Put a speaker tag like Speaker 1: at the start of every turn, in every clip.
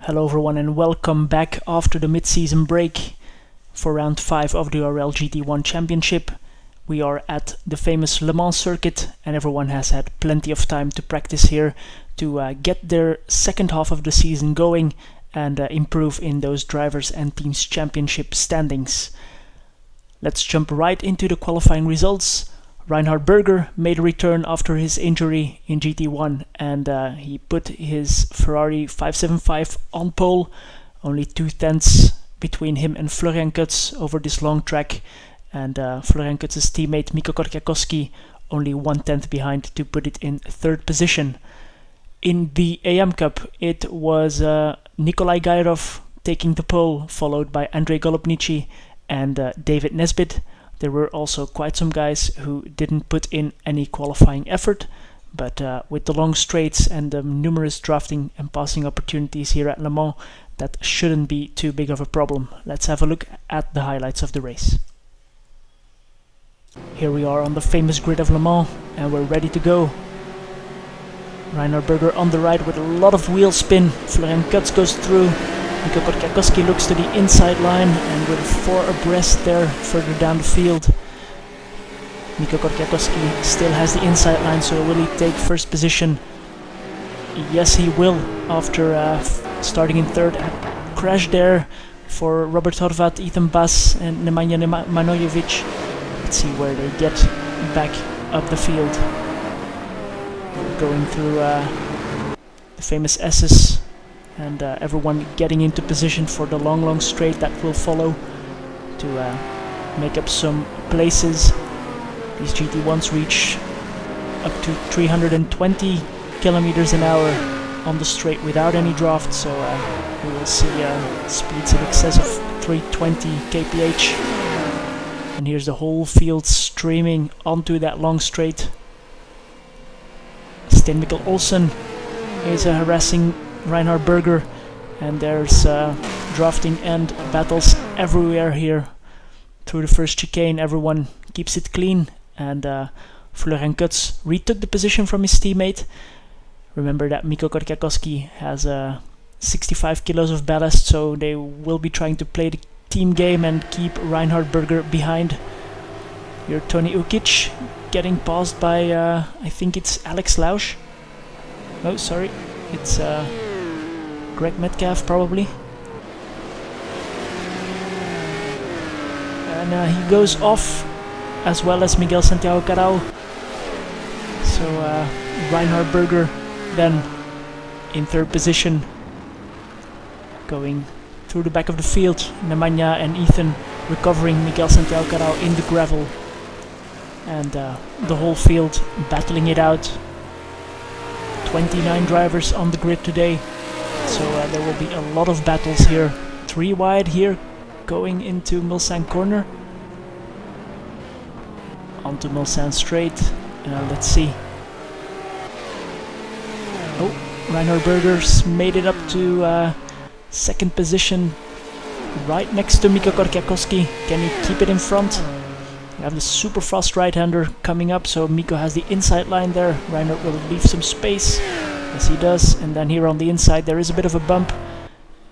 Speaker 1: Hello everyone and welcome back after the mid-season break for round 5 of the URL-GT1 championship. We are at the famous Le Mans circuit and everyone has had plenty of time to practice here to get their second half of the season going and improve in those drivers and teams championship standings. Let's jump right into the qualifying results. Reinhard Berger made a return after his injury in GT1 and he put his Ferrari 575 on pole, only 2/10 between him and Florian Kutz over this long track, and Florian Kutz's teammate Mikko Korkiakowski only 1/10 behind to put it in third position. In the AM Cup it was Nikolai Gairov taking the pole, followed by Andrei Golubnici and David Nesbitt. There were also quite some guys who didn't put in any qualifying effort, but with the long straights and the numerous drafting and passing opportunities here at Le Mans, that shouldn't be too big of a problem. Let's have a look at the highlights of the race. Here we are on the famous grid of Le Mans and we're ready to go. Reinhard Berger on the right with a lot of wheel spin. Florian Kutz goes through. Mikko Korkiakowski looks to the inside line and with 4 abreast there further down the field. Mikko Korkiakowski still has the inside line, so will he take first position? Yes, he will after starting in third. Crash there for Robert Horvat, Ethan Bass and Nemanja Manojevic. Let's see where they get back up the field. We're going through the famous S's. And everyone getting into position for the long straight that will follow to make up some places. These GT1s reach up to 320 kilometers an hour on the straight without any draft, so we will see speeds in excess of 320 kph. And here's the whole field streaming onto that long straight. Sten Mikkel Olsen is harassing Reinhard Berger, and there's drafting and battles everywhere here. Through the first chicane everyone keeps it clean, and Florian Kutz retook the position from his teammate. Remember that Mikko Korkiakowski has 65 kilos of ballast, so they will be trying to play the team game and keep Reinhard Berger behind. Here Tony Ukic getting passed by I think it's Alex Lausch. Oh, sorry, it's Greg Metcalf probably. And he goes off as well as Miguel Santiago Carao. So Reinhard Berger then in third position, going through the back of the field. Nemanja and Ethan recovering Miguel Santiago Carao in the gravel, and the whole field battling it out. 29 drivers on the grid today. So there will be a lot of battles here. 3 wide here, going into Mulsanne corner. Onto Mulsanne straight. Let's see. Oh, Reinhard Berger's made it up to second position, right next to Mikko Korkiakowski. Can he keep it in front? We have the super fast right-hander coming up, so Mikko has the inside line there. Reinhard will leave some space. Yes, he does. And then here on the inside there is a bit of a bump.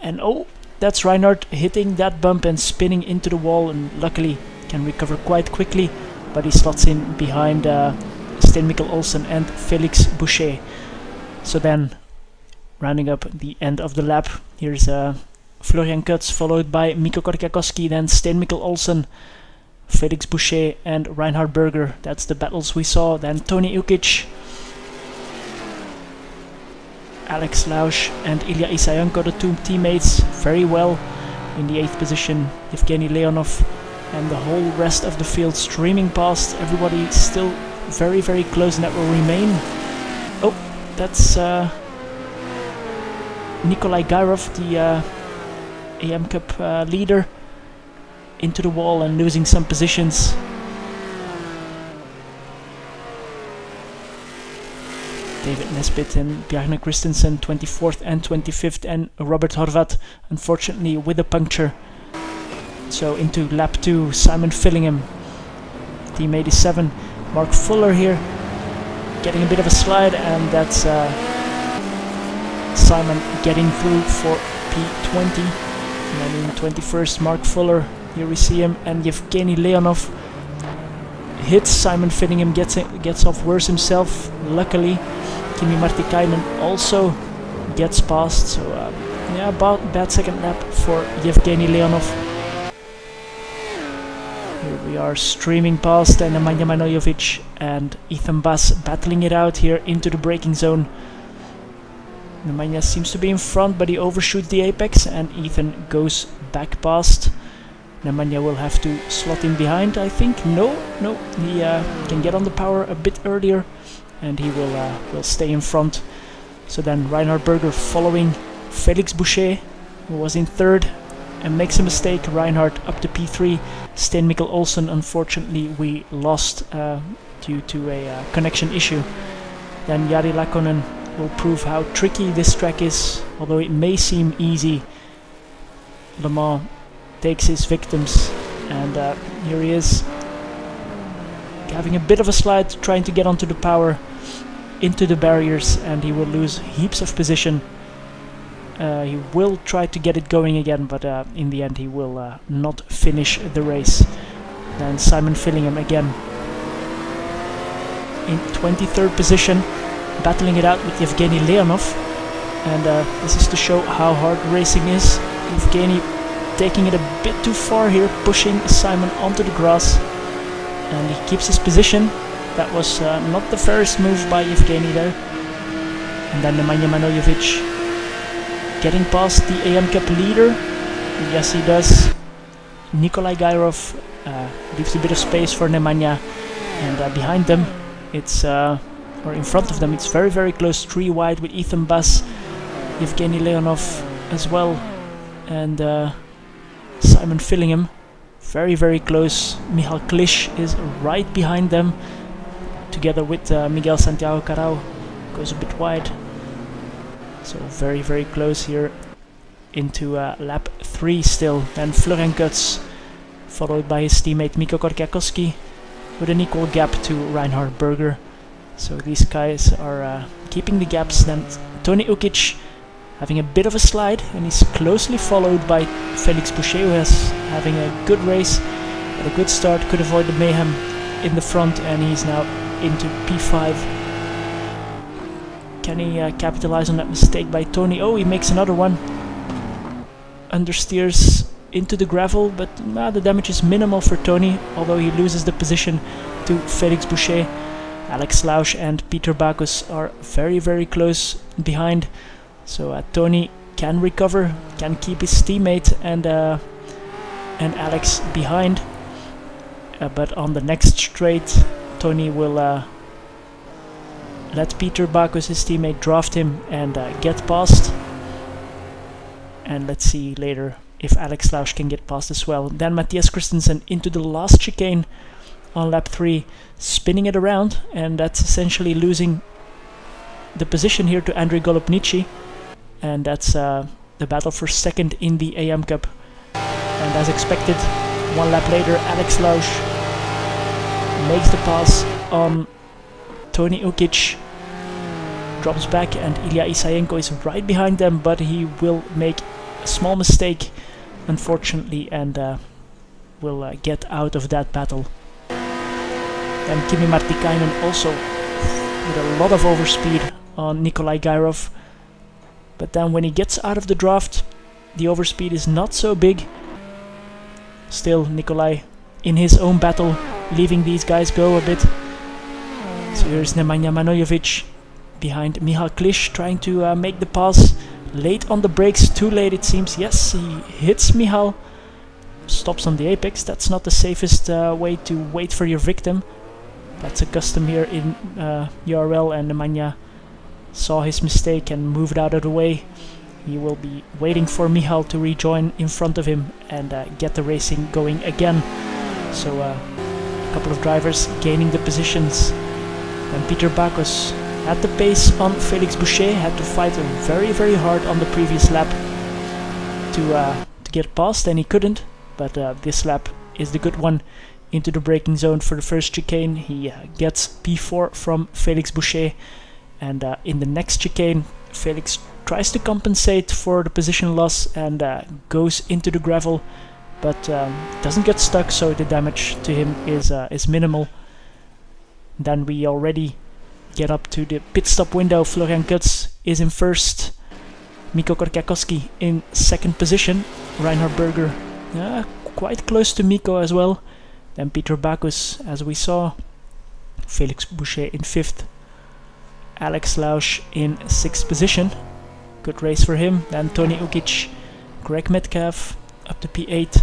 Speaker 1: And oh, that's Reinhard hitting that bump and spinning into the wall, and luckily can recover quite quickly. But he slots in behind Sten Mikkel Olsen and Felix Boucher. So then, rounding up the end of the lap, here's Florian Kutz followed by Mikko Korkiakowski, then Sten Mikkel Olsen, Felix Boucher and Reinhard Berger. That's the battles we saw. Then Tony Ukic, Alex Lausch and Ilya Isayenko, the 2 teammates, very well. In the 8th position, Evgeny Leonov, and the whole rest of the field streaming past. Everybody still very close, and that will remain. Oh, that's Nikolai Gairov, the AM Cup leader, into the wall and losing some positions. David Nesbitt and Bjarne Christensen 24th and 25th, and Robert Horvat unfortunately with a puncture. So into lap 2, Simon Fillingham, team 87. Mark Fuller here getting a bit of a slide, and that's Simon getting through for P20. And then in 21st, Mark Fuller. Here we see him, and Yevgeny Leonov hits Simon Finningham, gets off worse himself. Luckily, Kimi Martikainen also gets past. So yeah, about bad second lap for Yevgeny Leonov. Here we are streaming past Nemanja Manojovic and Ethan Bass battling it out here into the braking zone. Nemanja seems to be in front, but he overshoots the apex, and Ethan goes back past. Nemanja will have to slot in behind, I think. No, he can get on the power a bit earlier, and he will stay in front. So then Reinhard Berger following Felix Boucher, who was in third, and makes a mistake. Reinhard up to P3. Sten Mikkel Olsen, unfortunately, we lost due to a connection issue. Then Jari Lakonen will prove how tricky this track is. Although it may seem easy, Le Mans takes his victims, and here he is having a bit of a slide, trying to get onto the power, into the barriers, and he will lose heaps of position. He will try to get it going again, but in the end he will not finish the race. Then Simon Finningham again in 23rd position, battling it out with Yevgeny Leonov, and this is to show how hard racing is. Yevgeny taking it a bit too far here, pushing Simon onto the grass, and he keeps his position. That was not the fairest move by Yevgeny there. And then Nemanja Manojovic getting past the AM Cup leader. Yes, he does. Nikolai Gairov leaves a bit of space for Nemanja, and behind them, it's or in front of them, it's very, very close. 3 wide with Ethan Bass, Yevgeny Leonov as well, and Simon Finningham. Very, very close. Michal Klisch is right behind them, together with Miguel Santiago Carao. Goes a bit wide. So very, very close here into lap 3 still. Then Florian Götz, followed by his teammate Mikko Korkiakowski, with an equal gap to Reinhard Berger. So these guys are keeping the gaps. Then Tony Ukic having a bit of a slide, and he's closely followed by Felix Boucher, who is having a good race, had a good start, could avoid the mayhem in the front, and he's now into P5. Can he capitalize on that mistake by Tony? Oh, he makes another one. Understeers into the gravel, but the damage is minimal for Tony, although he loses the position to Felix Boucher. Alex Lausch and Peter Backus are very, very close behind. So Tony can recover, can keep his teammate and Alex behind. But on the next straight, Tony will let Peter Backus, his teammate, draft him and get past. And let's see later if Alex Lausch can get past as well. Then Matthias Christensen into the last chicane on lap 3, spinning it around, and that's essentially losing the position here to Andrei Golubnici. And that's the battle for second in the AM Cup. And as expected, 1 lap later, Alex Lausch makes the pass on Tony Ukic, drops back, and Ilya Isayenko is right behind them, but he will make a small mistake, unfortunately, and will get out of that battle. And Kimi Martikainen also with a lot of overspeed on Nikolai Gairov, but then when he gets out of the draft, the overspeed is not so big. Still, Nikolai in his own battle, leaving these guys go a bit. So here's Nemanja Manojovic behind Michal Klisch, trying to make the pass. Late on the brakes, too late it seems. Yes, he hits Michal, stops on the apex. That's not the safest way to wait for your victim. That's a custom here in URL, and Nemanja saw his mistake and moved out of the way. He will be waiting for Michal to rejoin in front of him and get the racing going again. So a couple of drivers gaining the positions. And Peter Backus at the pace on Felix Boucher, had to fight very, very hard on the previous lap to get past, and he couldn't. But this lap is the good one into the braking zone for the first chicane. He gets P4 from Felix Boucher, and in the next chicane Felix tries to compensate for the position loss and goes into the gravel, but doesn't get stuck, so the damage to him is minimal. Then we already get up to the pit stop window. Florian Kutz is in first, Mikko Korkiakowski in second position, Reinhard Berger quite close to Mikko as well, then Peter Bacchus as we saw, Felix Boucher in fifth, Alex Lausch in sixth position, good race for him. Then Tony Ukic, Greg Metcalf up to P8,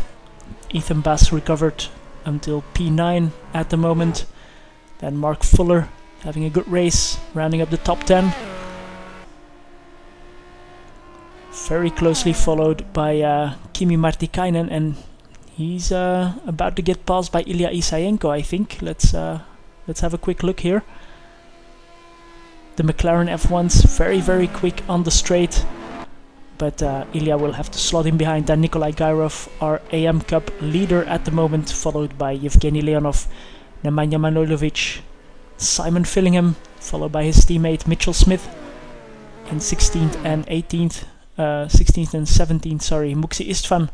Speaker 1: Ethan Bass recovered until P9 at the moment, then Mark Fuller having a good race, rounding up the top 10. Very closely followed by Kimi Martikainen, and he's about to get passed by Ilya Isayenko, I think. Let's have a quick look here. The McLaren F1's very quick on the straight, but Ilya will have to slot in behind. Then Nikolai Gairov, our AM Cup leader at the moment, followed by Yevgeny Leonov, Nemanja Manojlovic, Simon Fillingham, followed by his teammate Mitchell Smith in 16th and 18th. 16th and 17th, sorry. Muxi Istvan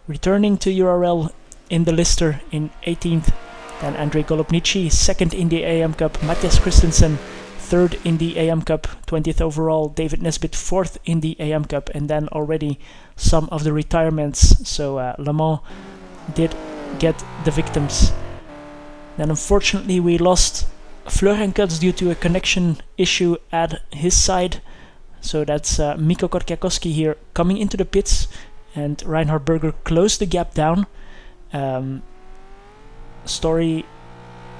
Speaker 1: returning to URL in the Lister in 18th. Then Andrei Golubnici, second in the AM Cup. Matthias Christensen, third in the AM Cup, 20th overall. David Nesbitt, fourth in the AM Cup. And then already some of the retirements. So Le Mans did get the victims. Then unfortunately we lost Florian Kutz due to a connection issue at his side. So that's Mikko Korkiakowski here coming into the pits, and Reinhard Berger closed the gap down. Story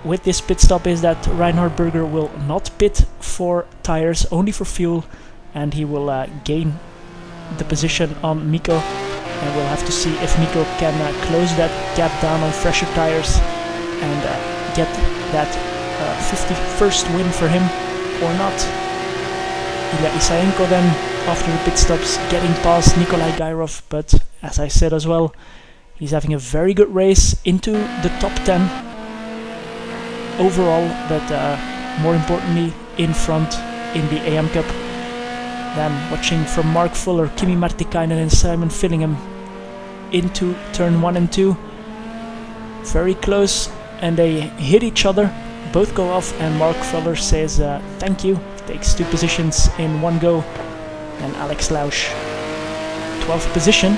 Speaker 1: with this pit stop is that Reinhard Berger will not pit for tires, only for fuel, and he will gain the position on Mikko, and we'll have to see if Mikko can close that gap down on fresher tires and get that 51st win for him or not. Ilya Isayenko then, after the pit stops, getting past Nikolai Gairov, but as I said as well, he's having a very good race into the top 10 overall, but more importantly in front in the AM Cup. Then watching from Mark Fuller, Kimi Martikainen and Simon Fillingham into turn 1 and 2. Very close, and they hit each other, both go off, and Mark Fuller says thank you. Takes 2 positions in one go. And Alex Lausch, 12th position,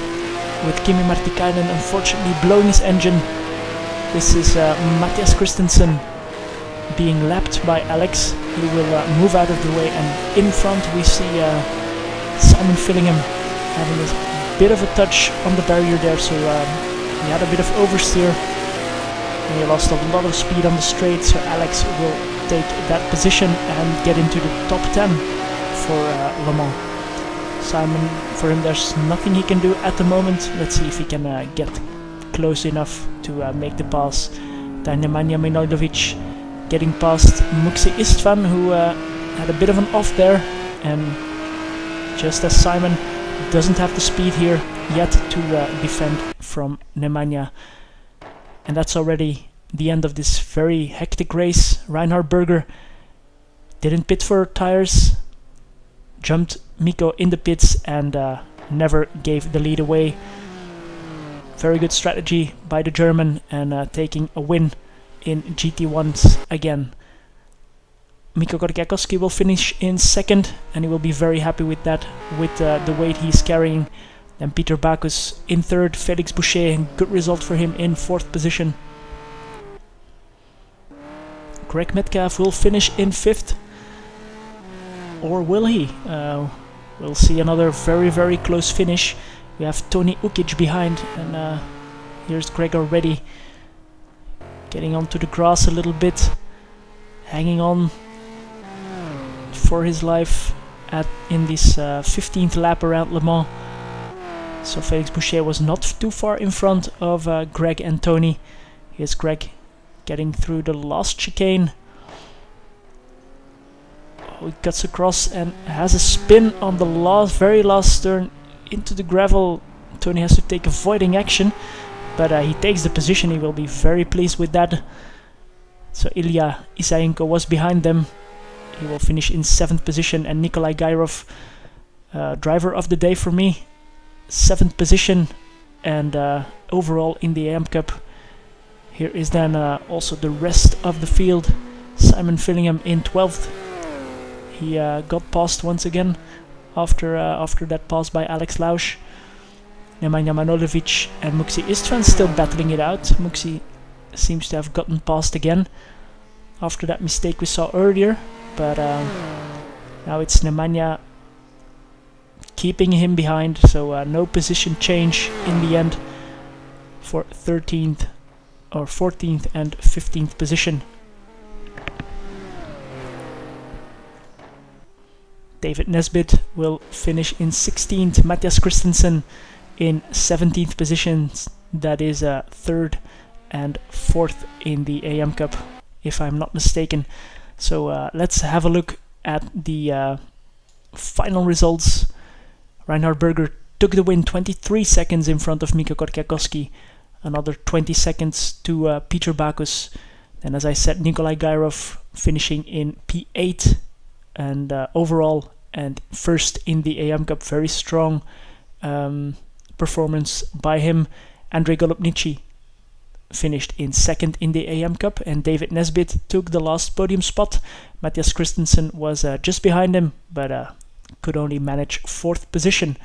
Speaker 1: with Kimi Martikainen unfortunately blowing his engine. This is Matthias Christensen being lapped by Alex. He will move out of the way, and in front we see Simon Fillingham having a bit of a touch on the barrier there, so he had a bit of oversteer and he lost a lot of speed on the straight, so Alex will take that position and get into the top 10 for Le Mans. Simon, for him there's nothing he can do at the moment. Let's see if he can get close enough to make the pass. Then Nemanja Manojlovic getting past Muxi Istvan, who had a bit of an off there, and just as Simon doesn't have the speed here yet to defend from Nemanja. And that's already the end of this very hectic race. Reinhard Berger didn't pit for tires, jumped Mikko in the pits, and never gave the lead away. Very good strategy by the German, and taking a win in GT1s again. Mikko Korkiakowski will finish in second, and he will be very happy with that, with the weight he's carrying. Then Peter Bacchus in third, Felix Boucher, good result for him in fourth position. Greg Metcalf will finish in fifth, or will he? We'll see another very close finish. We have Tony Ukic behind, and here's Greg already getting onto the grass a little bit, hanging on for his life in this 15th lap around Le Mans. So Felix Boucher was not too far in front of Greg and Tony. Here's Greg getting through the last chicane. Oh, he cuts across and has a spin on the very last turn into the gravel. Tony has to take avoiding action, but he takes the position. He will be very pleased with that. So Ilya Isayenko was behind them. He will finish in 7th position, and Nikolai Gairov, driver of the day for me, 7th position, and overall in the AM Cup. Here is then also the rest of the field. Simon Fillingham in 12th. He got passed once again after that pass by Alex Lausch. Nemanja Manojlovic and Muxi Istvan still battling it out. Muxi seems to have gotten past again after that mistake we saw earlier, but now it's Nemanja keeping him behind, so no position change in the end for 13th or 14th and 15th position. David Nesbitt will finish in 16th, Matthias Christensen in 17th positions. That is 3rd and 4th in the AM Cup, if I'm not mistaken. So let's have a look at the final results. Reinhard Berger took the win, 23 seconds in front of Mika Korkiakowski, another 20 seconds to Peter Bacchus. Then, as I said, Nikolai Gairov finishing in P8 and overall and first in the AM Cup. Very strong performance by him. Andrei Golubnici finished in 2nd in the AM Cup, and David Nesbitt took the last podium spot. Matthias Christensen was just behind him, but could only manage 4th position.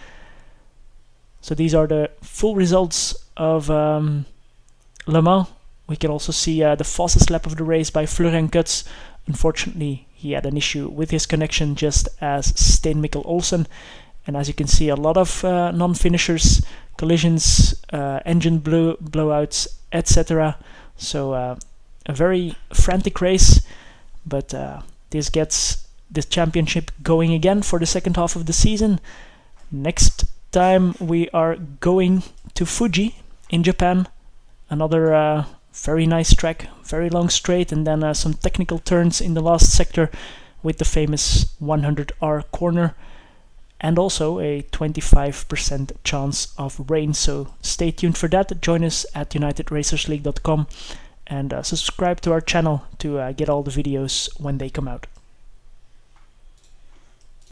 Speaker 1: So these are the full results of Le Mans. We can also see the fastest lap of the race by Florian Kutz. Unfortunately, he had an issue with his connection, just as Sten Mikkel Olsen. And as you can see, a lot of non-finishers, collisions, engine blowouts, etc. So a very frantic race, but this gets this championship going again for the second half of the season. Next time we are going to Fuji in Japan, another very nice track, very long straight, and then some technical turns in the last sector with the famous 100R corner, and also a 25% chance of rain. So stay tuned for that. Join us at unitedracersleague.com and subscribe to our channel to get all the videos when they come out.